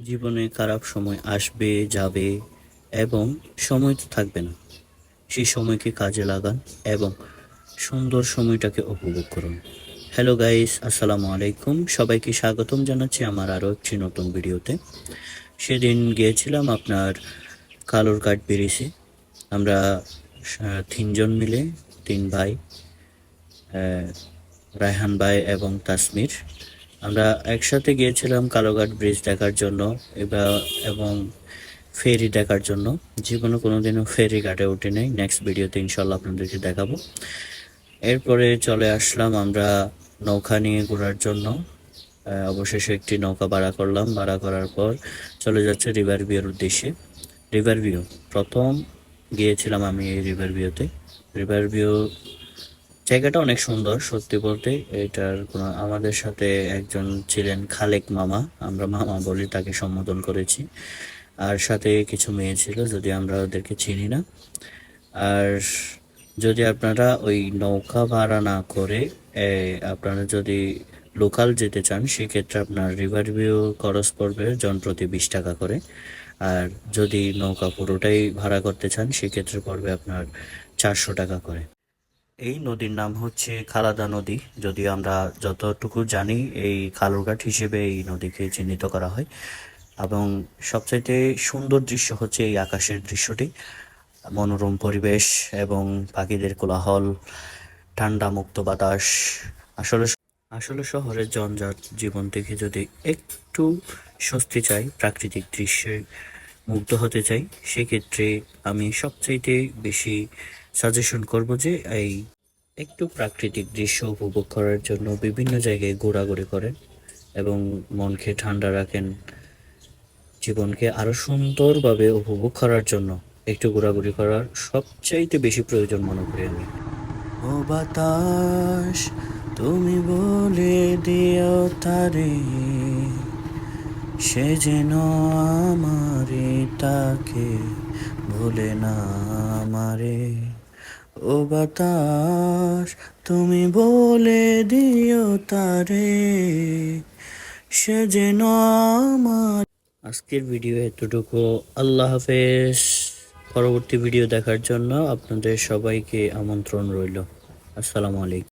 জীবনে খারাপ সময় আসবে যাবে এবং সময় তো থাকবে না। সেই সময়কে কাজে লাগান এবং সুন্দর সময়টাকে উপভোগ করুন। হ্যালো গাইস, আসসালামু আলাইকুম। সবাইকে স্বাগতম জানাচ্ছি আমার আরও একটি নতুন ভিডিওতে। সেদিন গিয়েছিলাম আপনার কালুরঘাট ব্রিজে। আমরা তিনজন মিলে, তিন ভাই, রায়হান ভাই এবং তাসমির, আমরা একসাথে গিয়েছিলাম কালুরঘাট ব্রিজ দেখার জন্য এবং ফেরি দেখার জন্য। জীবনে কোনোদিনও ফেরি ঘাটে উঠে নেই। নেক্সট ভিডিওতে ইনশাল্লাহ আপনাদেরকে দেখাবো। এরপরে চলে আসলাম আমরা নৌকা নিয়ে ঘোরার জন্য। অবশেষে একটি নৌকা ভাড়া করলাম। ভাড়া করার পর চলে যাচ্ছে রিভার ভিউর উদ্দেশ্যে। রিভার ভিউ প্রথম গিয়েছিলাম আমি এই রিভার ভিউতে। রিভার ভিউ জায়গাটা অনেক সুন্দর সত্যি বলতে। এটার কোনো আমাদের সাথে একজন ছিলেন খালেক মামা, আমরা মামা বলি, তাকে সম্বোধন করেছি। আর সাথে কিছু মেয়ে ছিল, যদি আমরা ওদেরকে চিনি না। আর যদি আপনারা ওই নৌকা ভাড়া না করে আপনারা যদি লোকাল যেতে চান, সেক্ষেত্রে আপনার রিভার ভিউ খরচ পড়বে জনপ্রতি 20 টাকা করে। আর যদি নৌকা পুরোটাই ভাড়া করতে চান, সেক্ষেত্রে পড়বে আপনার 400 টাকা করে। এই নদীর নাম হচ্ছে খালাদা নদী। যদিও আমরা যতটুকু জানি এই কালুরঘাট হিসেবে এই নদীকে চিহ্নিত করা হয়। এবং সবচাইতে সুন্দর দৃশ্য হচ্ছে এই আকাশের দৃশ্যটি। মনোরম পরিবেশ এবং পাখিদের কোলাহল, ঠান্ডা মুক্ত বাতাস। আসলে আসলে শহরের জঞ্জাট জীবন থেকে যদি একটু স্বস্তি চাই, প্রাকৃতিক দৃশ্যে মুগ্ধ হতে চাই, সেক্ষেত্রে আমি সবচাইতে বেশি সাজেশন করব যে এই একটু প্রাকৃতিক দৃশ্য উপভোগ করার জন্য বিভিন্ন জায়গায় ঘোরাঘুরি করেন এবং মনকে ঠান্ডা রাখেন। জীবনকে আরো সুন্দরভাবে উপভোগ করার জন্য একটু ঘোরাঘুরি করার সবচাইতে বেশি প্রয়োজন মনে করি আমি। ও বাতাস, তুমি বলে দিও তারে, সে যেন আমারে তাকে ভুলে না আমারে। ও বাতাস, তুমি বলে দিও তারে, সে যেন আমার। আজকের ভিডিও এতটুকু। আল্লাহ হাফেজ। পরবর্তী ভিডিও দেখার জন্য আপনাদের সবাইকে আমন্ত্রণ রইল। আসসালামু আলাইকুম।